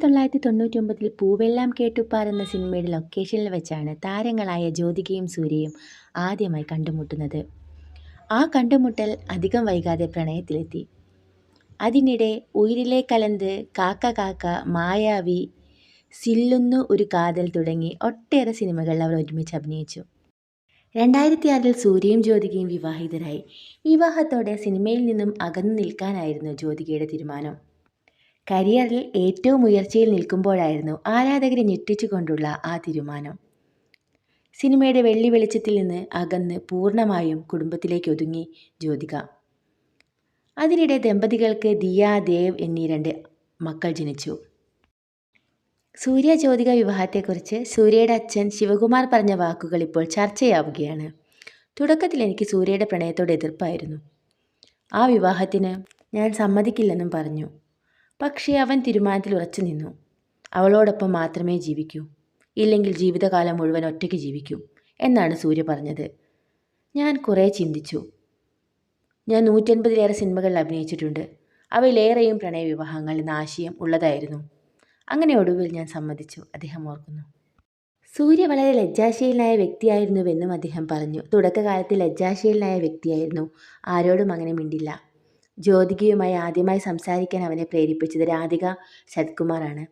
1999 പൂവെല്ലാം കേട്ടുപ്പാർ എന്ന സിനിമയുടെ ലൊക്കേഷനിൽ വെച്ചാണ് താരങ്ങളായ ജ്യോതികയും സൂര്യയും ആദ്യമായി കണ്ടുമുട്ടുന്നത്. ആ കണ്ടുമുട്ടൽ അധികം വൈകാതെ പ്രണയത്തിലെത്തി. അതിനിടെ ഉയിരിലെ കലന്ത്, കാക്ക കാക്ക, മായാവി, സില്ലുന്നു ഒരു കാതൽ തുടങ്ങി ഒട്ടേറെ സിനിമകളിൽ അവർ ഒരുമിച്ച് അഭിനയിച്ചു. 2006 സൂര്യയും ജ്യോതികയും വിവാഹിതരായി. വിവാഹത്തോടെ സിനിമയിൽ നിന്നും അകന്നു നിൽക്കാനായിരുന്നു ജ്യോതികയുടെ തീരുമാനം. കരിയറിൽ ഏറ്റവും ഉയർച്ചയിൽ നിൽക്കുമ്പോഴായിരുന്നു ആരാധകരെ ഞെട്ടിച്ചുകൊണ്ടുള്ള ആ തീരുമാനം. സിനിമയുടെ വെള്ളി വെളിച്ചത്തിൽ നിന്ന് അകന്ന് പൂർണ്ണമായും കുടുംബത്തിലേക്ക് ഒതുങ്ങി ജ്യോതിക. അതിനിടെ ദമ്പതികൾക്ക് ദിയ, ദേവ് എന്നീ 2 മക്കൾ ജനിച്ചു. സൂര്യ ജ്യോതിക വിവാഹത്തെക്കുറിച്ച് സൂര്യയുടെ അച്ഛൻ ശിവകുമാർ പറഞ്ഞ വാക്കുകൾ ഇപ്പോൾ ചർച്ചയാവുകയാണ്. തുടക്കത്തിൽ എനിക്ക് സൂര്യയുടെ പ്രണയത്തോട് എതിർപ്പായിരുന്നു. ആ വിവാഹത്തിന് ഞാൻ സമ്മതിക്കില്ലെന്നും പറഞ്ഞു. പക്ഷേ അവൻ തീരുമാനത്തിൽ ഉറച്ചു നിന്നു. അവളോടൊപ്പം മാത്രമേ ജീവിക്കൂ, ഇല്ലെങ്കിൽ ജീവിതകാലം മുഴുവൻ ഒറ്റയ്ക്ക് ജീവിക്കൂ എന്നാണ് സൂര്യ പറഞ്ഞത്. ഞാൻ കുറേ ചിന്തിച്ചു. ഞാൻ 150-ലേറെ സിനിമകളിൽ അഭിനയിച്ചിട്ടുണ്ട്. അവയിലേറെയും പ്രണയവിവാഹങ്ങൾ എന്ന ആശയം ഉള്ളതായിരുന്നു. അങ്ങനെ ഒടുവിൽ ഞാൻ സമ്മതിച്ചു, അദ്ദേഹം ഓർക്കുന്നു. സൂര്യ വളരെ ലജ്ജാശീലനായ വ്യക്തിയായിരുന്നുവെന്നും അദ്ദേഹം പറഞ്ഞു. തുടക്കകാലത്ത് ലജ്ജാശീലനായ വ്യക്തിയായിരുന്നു, ആരോടും അങ്ങനെ മിണ്ടില്ല. ജ്യോതികയുമായി ആദ്യമായി സംസാരിക്കാൻ അവനെ പ്രേരിപ്പിച്ചത് രാധിക സത്കുമാറാണ്.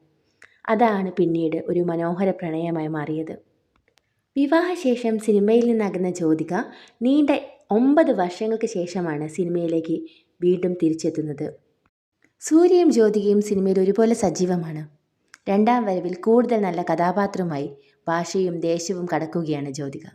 അതാണ് പിന്നീട് ഒരു മനോഹര പ്രണയമായി മാറിയത്. വിവാഹശേഷം സിനിമയിൽ നിന്നകന്ന ജ്യോതിക നീണ്ട 9 വർഷങ്ങൾക്ക് ശേഷമാണ് സിനിമയിലേക്ക് വീണ്ടും തിരിച്ചെത്തുന്നത്. സൂര്യയും ജ്യോതികയും സിനിമയിൽ ഒരുപോലെ സജീവമാണ്. 2ാം വരവിൽ കൂടുതൽ നല്ല കഥാപാത്രവുമായി ഭാഷയും ദേശവും കടക്കുകയാണ് ജ്യോതിക.